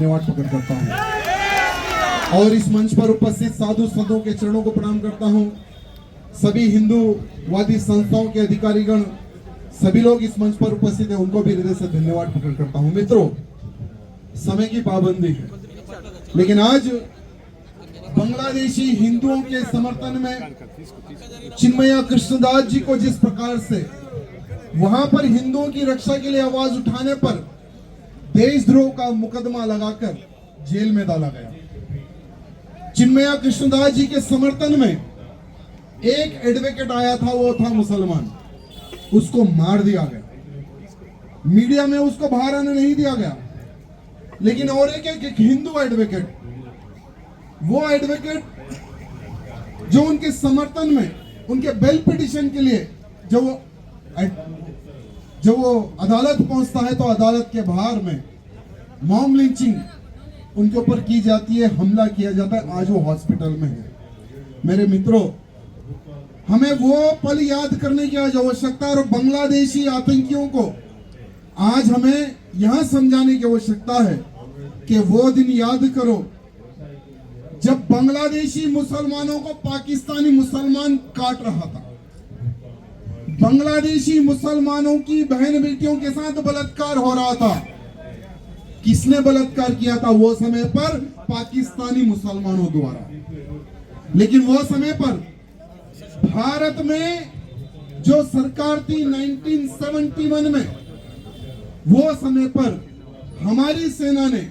धन्यवाद प्रकट करता हूँ और इस मंच पर उपस्थित साधु संतों के चरणों को प्रणाम करता हूँ। सभी हिंदूवादी संस्थाओं के अधिकारीगण, सभी लोग इस मंच पर उपस्थित हैं, उनको भी हृदय से धन्यवाद प्रकट करता हूँ। मित्रों, समय की पाबंदी है, लेकिन आज बांग्लादेशी हिंदुओं के समर्थन में चिन्मया कृष्णदास जी को जिस प्रकार से वहां पर हिंदुओं की रक्षा के लिए आवाज उठाने पर देशद्रोह का मुकदमा लगाकर जेल में डाला गया। चिन्मया कृष्णदास जी के समर्थन में एक एडवोकेट आया था, वो था मुसलमान, उसको मार दिया गया। मीडिया में उसको बाहर आने नहीं दिया गया। लेकिन और एक हिंदू एडवोकेट, वो एडवोकेट जो उनके समर्थन में, उनके बेल पिटिशन के लिए जब वो अदालत पहुंचता है तो अदालत के बाहर में मॉब लिंचिंग उनके ऊपर की जाती है, हमला किया जाता है। आज वो हॉस्पिटल में है। मेरे मित्रों, हमें वो पल याद करने की आज आवश्यकता है और बांग्लादेशी आतंकियों को आज हमें यहां समझाने की आवश्यकता है कि वो दिन याद करो जब बांग्लादेशी मुसलमानों को पाकिस्तानी मुसलमान काट रहा था। बांग्लादेशी मुसलमानों की बहन बेटियों के साथ बलात्कार हो रहा था। किसने बलात्कार किया था? वो समय पर पाकिस्तानी मुसलमानों द्वारा। लेकिन वो समय पर भारत में जो सरकार थी 1971 में, वो समय पर हमारी सेना ने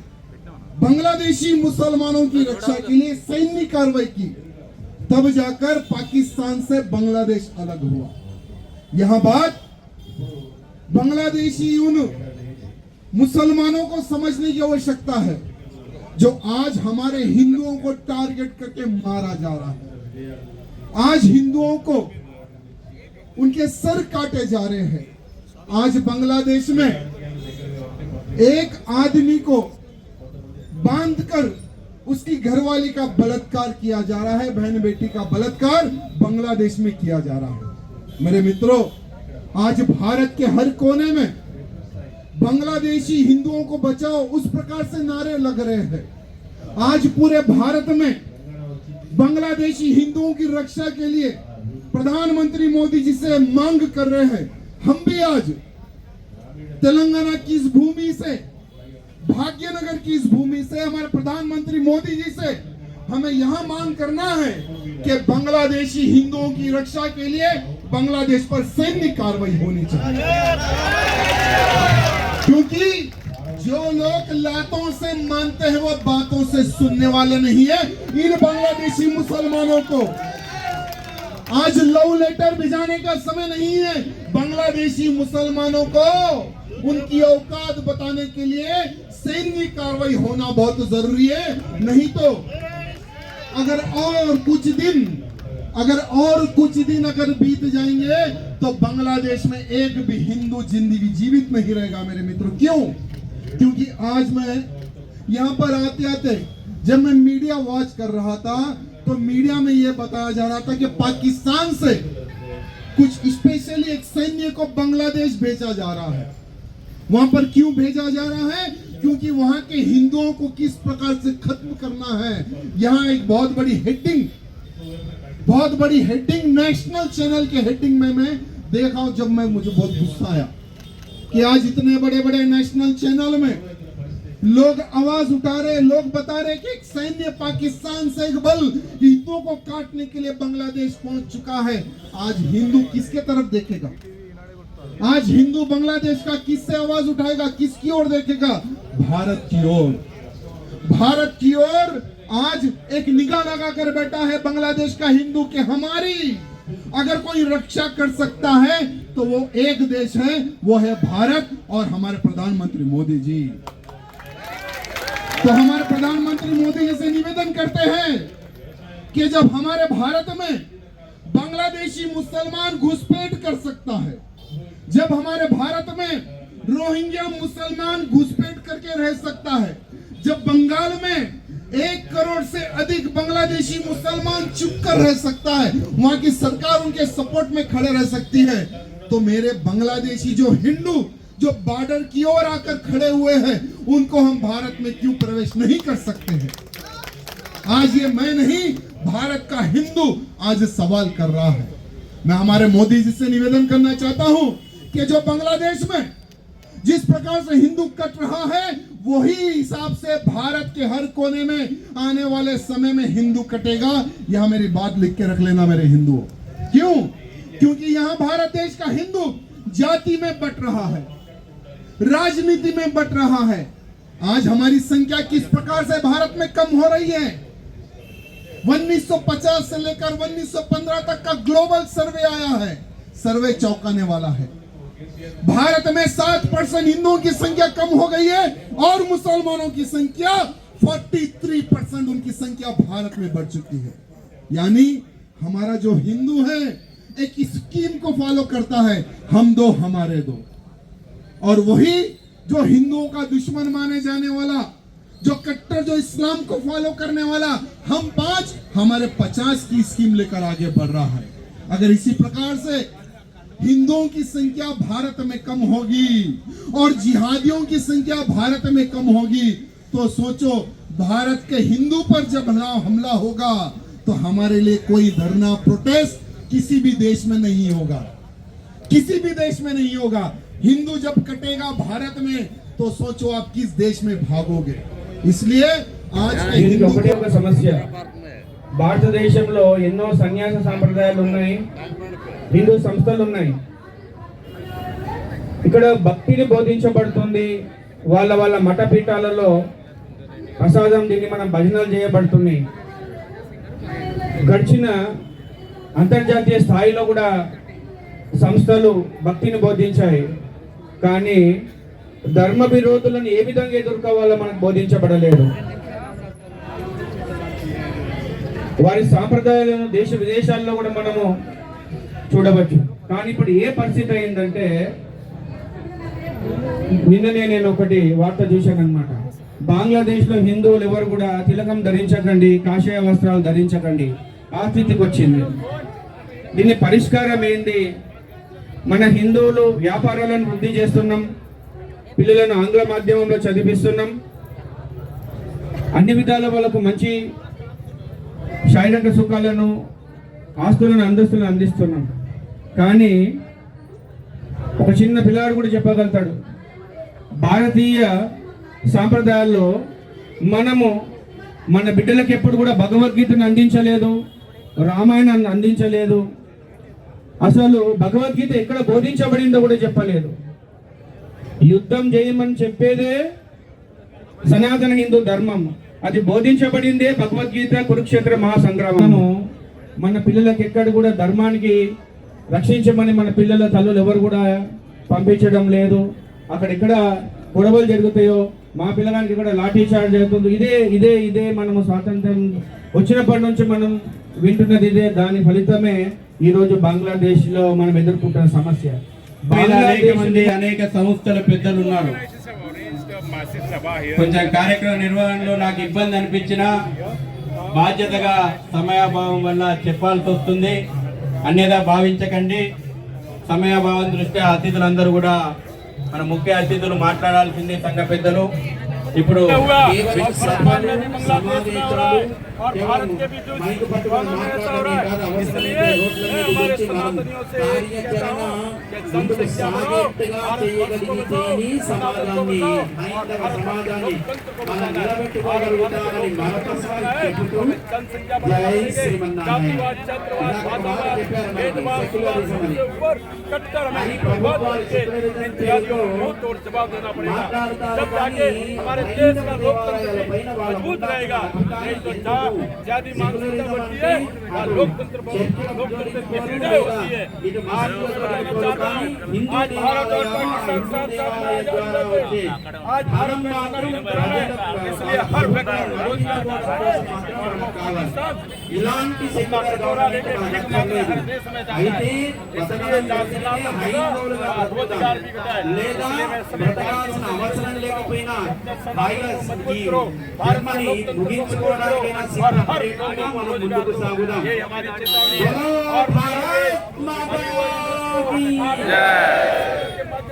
बांग्लादेशी मुसलमानों की रक्षा के लिए सैन्य कार्रवाई की। तब जाकर पाकिस्तान से बांग्लादेश अलग हुआ। यह बात बांग्लादेशी उन मुसलमानों को समझने की आवश्यकता है जो आज हमारे हिंदुओं को टारगेट करके मारा जा रहा है। आज हिंदुओं को उनके सर काटे जा रहे हैं। आज बांग्लादेश में एक आदमी को बांधकर उसकी घरवाली का बलात्कार किया जा रहा है। बहन बेटी का बलात्कार बांग्लादेश में किया जा रहा है। मेरे मित्रों, आज भारत के हर कोने में बांग्लादेशी हिंदुओं को बचाओ, उस प्रकार से नारे लग रहे हैं। आज पूरे भारत में बांग्लादेशी हिंदुओं की रक्षा के लिए प्रधानमंत्री मोदी जी से मांग कर रहे हैं। हम भी आज तेलंगाना की इस भूमि से, भाग्यनगर की इस भूमि से, हमारे प्रधानमंत्री मोदी जी से हमें यहां मांग करना है कि बांग्लादेशी हिंदुओं की रक्षा के लिए बांग्लादेश पर सैन्य कार्रवाई होनी चाहिए। क्योंकि जो लोग लातों से मानते हैं वो बातों से सुनने वाले नहीं है। इन बांग्लादेशी मुसलमानों को आज लव लेटर भिजाने का समय नहीं है। बांग्लादेशी मुसलमानों को उनकी औकात बताने के लिए सैन्य कार्रवाई होना बहुत जरूरी है। नहीं तो अगर और कुछ दिन अगर बीत जाएंगे तो बांग्लादेश में एक भी हिंदू जिंदगी जीवित नहीं रहेगा। मेरे मित्रों, क्यों? क्योंकि आज मैं यहाँ पर आते जब मैं मीडिया वॉच कर रहा था तो मीडिया में यह बताया जा रहा था कि पाकिस्तान से कुछ स्पेशली एक सैन्य को बांग्लादेश भेजा जा रहा है। वहां पर क्यों भेजा जा रहा है? क्योंकि वहां के हिंदुओं को किस प्रकार से खत्म करना है। यहाँ एक बहुत बड़ी हेडिंग नेशनल चैनल के हेडिंग में मैं देखा, जब मुझे बहुत गुस्सा आया कि आज इतने बड़े बड़े नेशनल चैनल में लोग आवाज उठा रहे, लोग बता रहे कि एक सैन्य पाकिस्तान से एक बल हिंदुओं को काटने के लिए बांग्लादेश पहुंच चुका है। आज हिंदू किसके तरफ देखेगा? आज हिंदू बांग्लादेश का किससे आवाज उठाएगा? किसकी ओर देखेगा? भारत की ओर। भारत की ओर आज एक निगाह लगा कर बैठा है बांग्लादेश का हिंदू के हमारी अगर कोई रक्षा कर सकता है तो वो एक देश है, वो है भारत और हमारे प्रधानमंत्री मोदी जी। तो हमारे प्रधानमंत्री मोदी जी से निवेदन करते हैं कि जब हमारे भारत में बांग्लादेशी मुसलमान घुसपैठ कर सकता है, जब हमारे भारत में रोहिंग्या मुसलमान घुसपैठ करके रह सकता है, जब बंगाल में 1 करोड़ से अधिक बांग्लादेशी मुसलमान चुप कर रह सकता है, वहां की सरकार उनके सपोर्ट में खड़े रह सकती है, तो मेरे बांग्लादेशी जो हिंदू जो बॉर्डर की ओर आकर खड़े हुए हैं उनको हम भारत में क्यों प्रवेश नहीं कर सकते हैं? आज ये मैं नहीं, भारत का हिंदू आज सवाल कर रहा है। मैं हमारे मोदी जी से निवेदन करना चाहता हूं कि जो बांग्लादेश में जिस प्रकार से हिंदू कट रहा है, वही हिसाब से भारत के हर कोने में आने वाले समय में हिंदू कटेगा। यह मेरी बात लिख के रख लेना मेरे हिंदुओं। क्यों? क्योंकि यहां भारत देश का हिंदू जाति में बट रहा है, राजनीति में बट रहा है। आज हमारी संख्या किस प्रकार से भारत में कम हो रही है। 1950 से लेकर 1915 तक का ग्लोबल सर्वे आया है, सर्वे चौंकाने वाला है। भारत में 7% हिंदुओं की संख्या कम हो गई है और मुसलमानों की संख्या 43% उनकी संख्या भारत में बढ़ चुकी है। यानी हमारा जो हिंदू है एक स्कीम को फॉलो करता है, हम दो हमारे दो, और वही जो हिंदुओं का दुश्मन माने जाने वाला, जो कट्टर, जो इस्लाम को फॉलो करने वाला, हम 5 हमारे 50 की स्कीम लेकर आगे बढ़ रहा है। अगर इसी प्रकार से हिंदुओं की संख्या भारत में कम होगी और जिहादियों की संख्या भारत में कम होगी, तो सोचो भारत के हिंदू पर जब हमला होगा तो हमारे लिए कोई धरना, प्रोटेस्ट किसी भी देश में नहीं होगा, किसी भी देश में नहीं होगा। हिंदू जब कटेगा भारत में तो सोचो आप किस देश में भागोगे। इसलिए आज ఒకటే ఒక సమస్య, భారతదేశంలో ఎన్నో సన్యాస సాంప్రదాయాలు ఉన్నాయి, హిందూ సంస్థలు ఉన్నాయి. ఇక్కడ భక్తిని బోధించబడుతుంది, వాళ్ళ వాళ్ళ మఠపీఠాలలో ప్రసాదం తిని మనం భజనలు చేయబడుతున్నాయి. గడిచిన అంతర్జాతీయ స్థాయిలో కూడా సంస్థలు భక్తిని బోధించాయి, కానీ ధర్మ విరోధులను ఏ విధంగా ఎదుర్కోవాలో మనకు బోధించబడలేదు. వారి సాంప్రదాయాలను దేశ విదేశాల్లో కూడా మనము చూడవచ్చు. కానీ ఇప్పుడు ఏ పరిస్థితి అయిందంటే, నిన్ననే నేను ఒకటి వార్త చూశాను అనమాట. బంగ్లాదేశ్లో హిందువులు ఎవరు కూడా తిలకం ధరించకండి, కాషాయ వస్త్రాలు ధరించకండి, ఆ స్థితికి వచ్చింది. దీని పరిష్కారం ఏంది? మన హిందువులు వ్యాపారాలను వృద్ధి చేస్తున్నాం, పిల్లలను ఆంగ్ల మాధ్యమంలో చదివిస్తున్నాం, అన్ని విధాల వాళ్ళకు మంచి శారీరక సుఖాలను, ఆస్తులను, అంతస్తులను అందిస్తున్నాం. కానీ ఒక చిన్న పిల్లాడు కూడా చెప్పగలుగుతాడు, భారతీయ సాంప్రదాయాల్లో మనము మన బిడ్డలకు ఎప్పుడు కూడా భగవద్గీతను అందించలేదు, రామాయణాన్ని అందించలేదు, అసలు భగవద్గీత ఎక్కడ బోధించబడిందో కూడా చెప్పలేదు. యుద్ధం చేయమని చెప్పేదే సనాతన హిందూ ధర్మం, అది బోధించబడిందే భగవద్గీత, కురుక్షేత్ర మహాసంగ్రామము. మన పిల్లలకు ఎక్కడ కూడా ధర్మానికి రక్షించమని మన పిల్లల తల్లులు ఎవరు కూడా పంపించడం లేదు. అక్కడెక్కడ గొడవలు జరుగుతాయో, మా పిల్లగానికి కూడా లాఠీ చార్జ్ జరుగుతుంది. ఇదే ఇదే ఇదే మనము స్వాతంత్రం వచ్చినప్పటి నుంచి మనం వింటున్నది ఇదే. దాని ఫలితమే ఈరోజు బంగ్లాదేశ్లో మనం ఎదుర్కొంటున్న సమస్య. అనేక సంస్థల పెద్దలు ఉన్నారు. కొంచెం కార్యక్రమ నిర్వహణలో నాకు ఇబ్బంది అనిపించిన బాధ్యతగా సమయాభావం వల్ల చెప్పాల్సి వస్తుంది. అన్యదా భావించకండి. సమయాభావం దృష్ట్యా అతిథులందరూ కూడా మన ముఖ్య అతిథులు మాట్లాడాల్సింది సంఘ పెద్దలు. ఇప్పుడు और भारत के भी जो ऐसा हो रहा है, इसलिए मैं हमारे सनातनियों से कहता हूँ कि दम से क्या करो, भारत को बचाओ, सनातन को बचाओ और भारत के लोकतंत्र को बचाना है। और भारत को बचाना है तो हमें जनसंख्या बढ़ाएंगे, जातिवाद, छात्रवाद, भाषावाद, भेदभाव के ऊपर कटकर हमें बर्बाद करके इन त्यागियों को तोड़ जवाब देना पड़ेगा। जब जाके हमारे देश का लोकतंत्र मजबूत रहेगा। नहीं तो जाति मानसिकता बढ़ती है और लोकतंत्र की पीढ़ा होती है। आज आज भारत और पाकिस्तान साथ साथ आज भारत में कानून कराना है, इसलिए हर व्यक्ति रोजगार और पाकिस्तान इलांटी से दौरा लेके हर देश में जाना है। इसलिए जाति रोजगार भी घटाए, इसलिए मैं भारत में लोकतंत्र और हर ముందుకు సాగుదాం. और भारत माता की जय.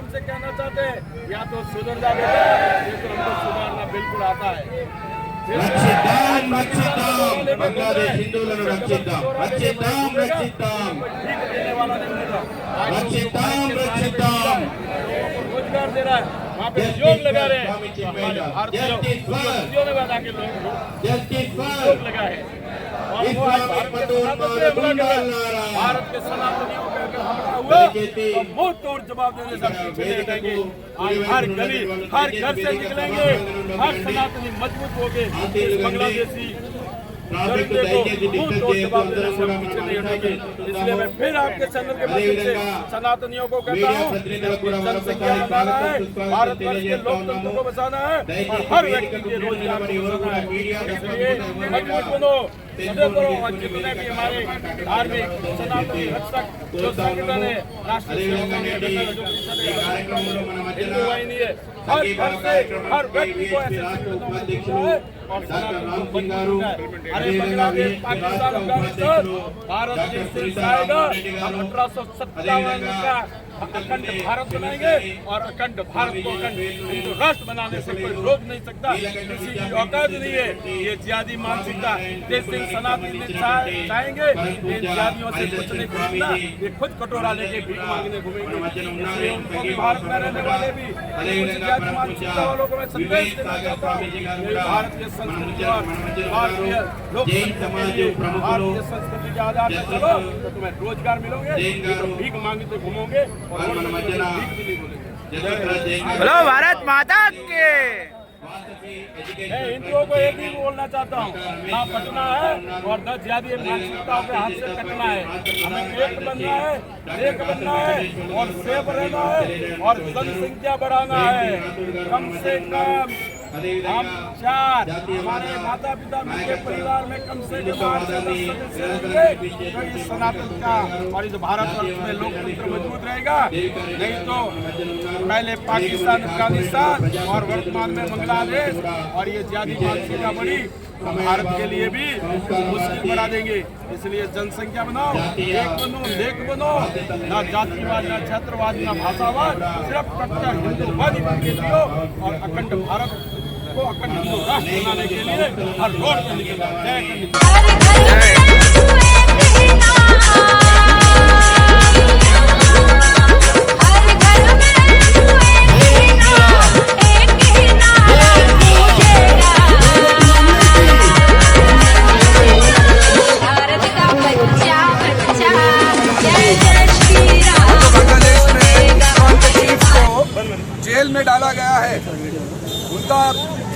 उनसे कहना चाहते हैं या तो सुधर जा बेटा, ये तो हमको सुधारना बिल्कुल आता है। रक्षिताम रक्षिताम बांग्लादेश हिंदुओं रक्षिताम रक्षिताम रक्षिताम ठीक देने वाला नहीं मिला। रक्षिताम रक्षिताम रोजगार दे रहा है, वहाँ पे उद्योग लगा रहे हैं। भारतीय उद्योग लगा के लोग उद्योग लगा है। और वो आज भारत के सनातनियों पे अगर हमला हुआ तो मुंह तोड़ जवाब देने से देंगे। आज हर गली हर घर से निकलेंगे, हर सनातनी मजबूत हो गए, बांग्लादेशी जनता को मुंह तोड़ जवाब देने से पीछे नहीं हटेंगे। इसलिए मैं फिर आपके चैनल के माध्यम से सनातनियों को कहता हूँ, जनसंख्या बढ़ाना है, भारतवर्ष के लोकतंत्र को बचाना है और हर व्यक्ति के रोजगार को बचाना है। इसलिए मजबूत बनो, सदैव करो। और जितने भी हमारे धार्मिक सनातनी रक्षक जो संगठन है, राष्ट्रीय हिंदू वाहिनी है, हर घर से हर व्यक्ति को ऐसे और अरे बांग्लादेश, पाकिस्तान, अफगानिस्तान भारत से आएगा। 1857 का अखंड भारत बनाएंगे और अखंड भारत को अखंड हिंदू राष्ट्र बनाने से कोई रोक नहीं सकता, किसी की औकात नहीं है। ये जिहादी मानसिकता देश सिंह सनातनी चाहेंगे, ये जिहादियों से कुछ नहीं खरीदना, ये खुद कटोरा लेके भीख मांगने घूमेंगे। इसलिए उनको भी भारत में रहने वाले भी जिहादी मानसिकता वालों को मैं संदेश देना चाहता हूँ, भारत के संस्कृति और भारतीय लोकतंत्र के लिए, भारतीय संस्कृति के आधार पर चलो तो तुम्हें रोजगार मिलोगे, भीख मांगते घूमोगे और भीख भी नहीं बोलेंगे। हेलो भारत माता के। मैं हिंदुओं को एक ही बोलना चाहता हूँ, ना पटना है और न जिहादी मानसिकताओं के हाथ से कटना है। हमें एक बनना है, एक बनना है और सेफ रहना है और जनसंख्या बढ़ाना है। कम से कम हम 4 हमारे माता पिता के परिवार में कम से कम 8 से 10 सदस्य होंगे तो इस सनातन का और इस भारतवर्ष में लोकतंत्र मजबूत रहेगा। नहीं तो पहले पाकिस्तान, अफगानिस्तान और वर्तमान में बांग्लादेश और ये जिहादी मानसिकता बढ़ी तो भारत के लिए भी मुश्किल बढ़ा देंगे। इसलिए जनसंख्या बनाओ, एक बनो, नेक बनो, ना जातिवाद, ना क्षेत्रवाद, ना भाषावाद, सिर्फ कट्टर हिंदूवादी बन के जियो और अखंड भारत को अखंड हिंदू राष्ट्र बनाने के लिए हर रोड पर निकलना। जय जेल में डाला गया है, उनका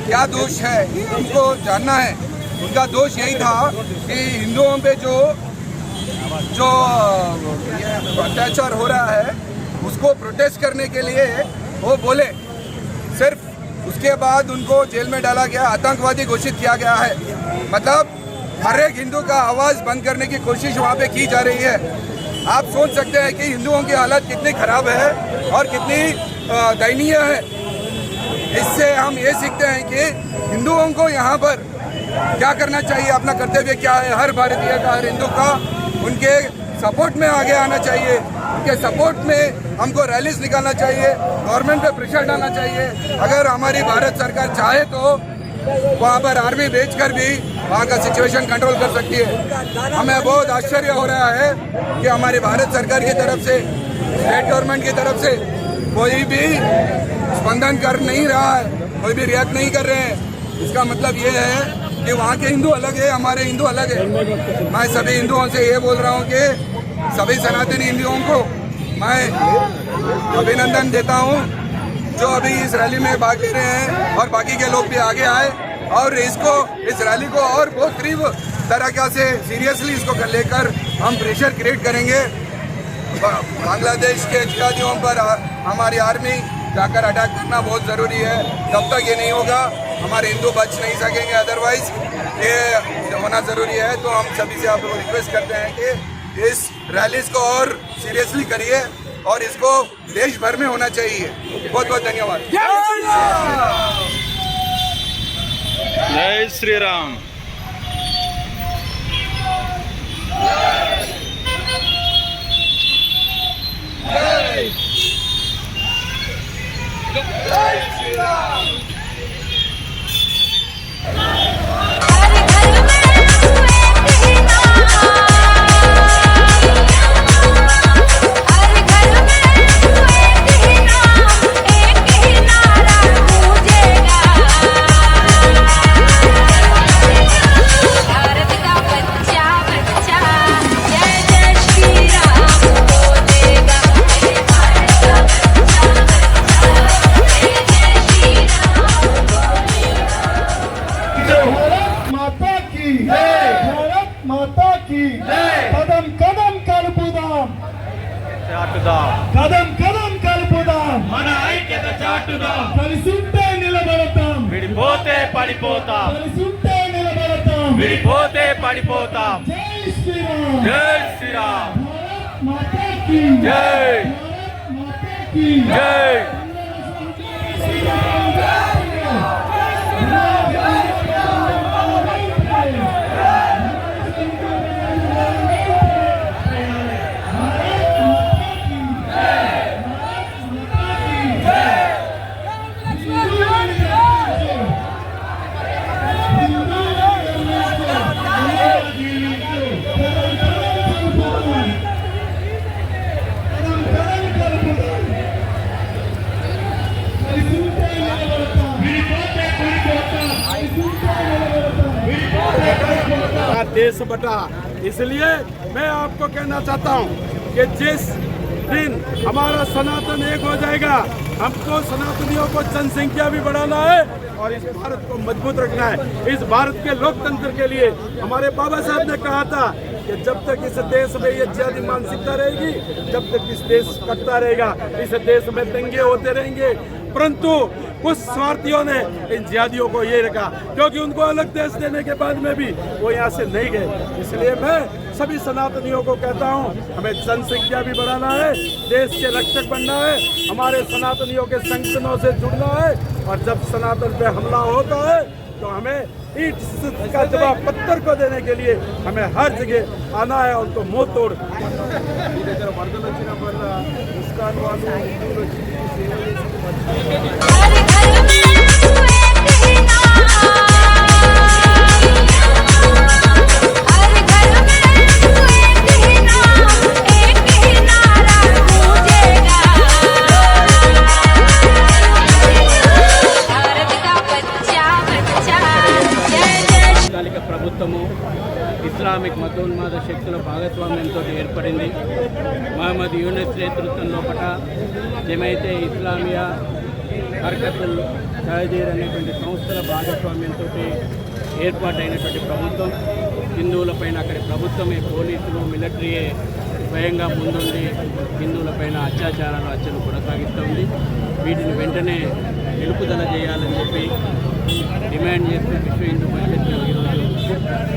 क्या दोष है उनको जानना है। उनका दोष यही था कि हिंदुओं पे जो अत्याचार हो रहा है उसको प्रोटेस्ट करने के लिए वो बोले, सिर्फ उसके बाद उनको जेल में डाला गया, आतंकवादी घोषित किया गया है। मतलब हर एक हिंदू का आवाज़ बंद करने की कोशिश वहाँ पे की जा रही है। आप सोच सकते हैं कि हिंदुओं की हालत कितनी खराब है और कितनी दयनीय है। इससे हम ये सीखते हैं कि हिंदुओं को यहाँ पर क्या करना चाहिए, अपना कर्तव्य क्या है। हर भारतीय का, हर हिंदू का उनके सपोर्ट में आगे आना चाहिए, उनके सपोर्ट में हमको रैलीज निकालना चाहिए, गवर्नमेंट पे प्रेशर डालना चाहिए। अगर हमारी भारत सरकार चाहे तो वहाँ पर आर्मी भेजकर भी वहाँ का सिचुएशन कंट्रोल कर सकती है। हमें बहुत आश्चर्य हो रहा है कि हमारी भारत सरकार की तरफ से, स्टेट गवर्नमेंट की तरफ से कोई भी स्पंदन कर नहीं रहा है, कोई भी रिएक्ट नहीं कर रहे हैं। इसका मतलब ये है कि वहाँ के हिंदू अलग है, हमारे हिंदू अलग है। मैं सभी हिंदुओं से ये बोल रहा हूँ कि सभी सनातनी हिंदुओं को मैं अभिनंदन देता हूँ जो अभी इस रैली में भाग ले रहे हैं और बाकी के लोग भी आगे आए और इस रैली को और बहुत तीव्र तरीके से सीरियसली इसको लेकर हम प्रेशर क्रिएट करेंगे। बांग्लादेश के जिहादियों पर हमारी आर्मी जाकर अटैक करना बहुत ज़रूरी है। तब तक ये नहीं होगा हमारे हिंदू बच नहीं सकेंगे, अदरवाइज ये होना ज़रूरी है। तो हम सभी से आप लोग रिक्वेस्ट करते हैं कि इस रैलीज को और सीरियसली करिए और इसको देश भर में होना चाहिए। बहुत बहुत धन्यवाद। जय श्री राम। కదం కదం కలుపుదాం, కదం కదం కలుపుదాం, మన ఐక్యత చాటుదాం, కలిసుంటే నిలబడతాం, విడిపోతే పడిపోతాం, కలిసుంటే నిలబడతాం, విడిపోతే పడిపోతాం. జై శ్రీరామ్, జై శ్రీరామ్, భారత్ మాతా కీ జై, భారత్ మాతా కీ జై. देश बटा, इसलिए मैं आपको कहना चाहता हूँ कि जिस दिन हमारा सनातन एक हो जाएगा, हमको सनातनियों को जनसंख्या भी बढ़ाना है और इस भारत को मजबूत रखना है। इस भारत के लोकतंत्र के लिए हमारे बाबा साहब ने कहा था कि जब तक इस देश में ये जाति मानसिकता रहेगी, जब तक इस देश कटता रहेगा, इस देश में दंगे होते रहेंगे। परंतु कुछ स्वार्थियों ने इन जिहादियों को ये रखा, क्योंकि उनको अलग देश देने के बाद में भी वो यहाँ से नहीं गए। इसलिए मैं सभी सनातनियों को कहता हूँ, हमें जनसंख्या भी बढ़ाना है, देश के रक्षक बनना है, हमारे सनातनियों के संगठनों से जुड़ना है, और जब सनातन पे हमला होता है तो हमें ईंट का जवाब पत्थर को देने के लिए हमें हर जगह आना है, उनको मुंह तोड़। ప్రభుత్వము ఇస్లామిక్ మతోన్మాద శక్తుల భాగస్వామ్యంతో ఏర్పడింది. మహమ్మద్ యూనిస్ నేతృత్వంలో పట జమైతే ఇస్లామియా, హర్కతుల్ తహజీర్ అనేటువంటి సంస్థల భాగస్వామ్యంతో ఏర్పాటైనటువంటి ప్రభుత్వం. హిందువులపైన అక్కడి ప్రభుత్వమే, పోలీసులు, మిలిటరీయే స్వయంగా ముందుండి హిందువులపైన అత్యాచారాలు, హత్యలు కొనసాగిస్తుంది. వీటిని వెంటనే నిలుపుదల చేయాలని చెప్పి డిమాండ్ చేస్తూ విశ్వ హిందూ పరిషత్ ఈరోజు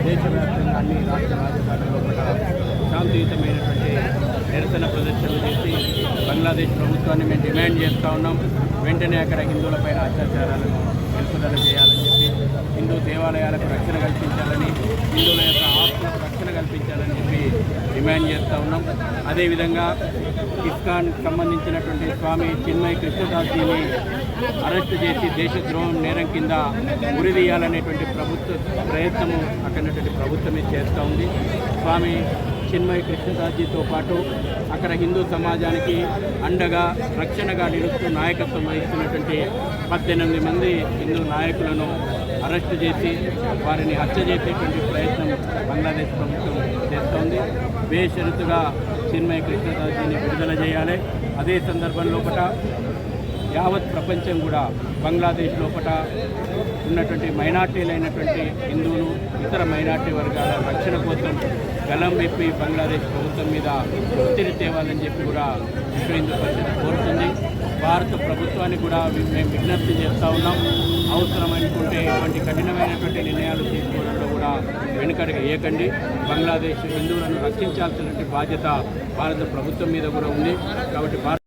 దేశవ్యాప్తంగా అన్ని రాష్ట్ర రాజధానుల్లో కూడా శాంతియుతమైనటువంటి నిరసన ప్రదర్శనలు చేసి బంగ్లాదేశ్ ప్రభుత్వాన్ని మేము డిమాండ్ చేస్తూ ఉన్నాం. వెంటనే అక్కడ హిందువులపైన అత్యాచారాలను నిలుపుదల చేయాలని చెప్పి, హిందూ దేవాలయాలకు రక్షణ కల్పించాలని, హిందువుల యొక్క ఆస్తులకు రక్షణ కల్పించాలని చెప్పి డిమాండ్ చేస్తూ ఉన్నాం. అదేవిధంగా ఇస్కాన్ సంబంధించినటువంటి స్వామి చిన్మయ్ కృష్ణదాస్జీని అరెస్టు చేసి దేశద్రోహం నేరం కింద ఉరిదీయాలనేటువంటి ప్రభుత్వ ప్రయత్నము అక్కడటువంటి ప్రభుత్వమే చేస్తూ ఉంది. స్వామి చిన్మయ్ కృష్ణదాస్జీతో పాటు అక్కడ హిందూ సమాజానికి అండగా, రక్షణగా నిలుస్తూ నాయకత్వం వహిస్తున్నటువంటి 18 మంది హిందూ నాయకులను అరెస్టు చేసి వారిని హత్య చేసేటువంటి ప్రయత్నం బంగ్లాదేశ్ ప్రభుత్వం చేస్తోంది. బేషరతుగా చిన్మయ్ కృష్ణదాస్జీని విడుదల చేయాలి. అదే సందర్భం లోపల యావత్ ప్రపంచం కూడా బంగ్లాదేశ్ లోపల ఉన్నటువంటి మైనార్టీలైనటువంటి హిందువులు, ఇతర మైనార్టీ వర్గాల రక్షణ కోసం గలం విప్పి బంగ్లాదేశ్ ప్రభుత్వం మీద ఒత్తిడి తేవాలని చెప్పి కూడా విశ్వ హిందూ పరిషత్ కోరుతుంది. భారత ప్రభుత్వానికి కూడా మేము విజ్ఞప్తి చేస్తూ ఉన్నాం, అవసరమనుకుంటే ఇటువంటి కఠినమైనటువంటి నిర్ణయాలు తీసుకోవడంలో కూడా వెనుకడుగు వేయకండి. బంగ్లాదేశ్ హిందువులను రక్షించాల్సినటువంటి బాధ్యత భారత ప్రభుత్వం మీద కూడా ఉంది. కాబట్టి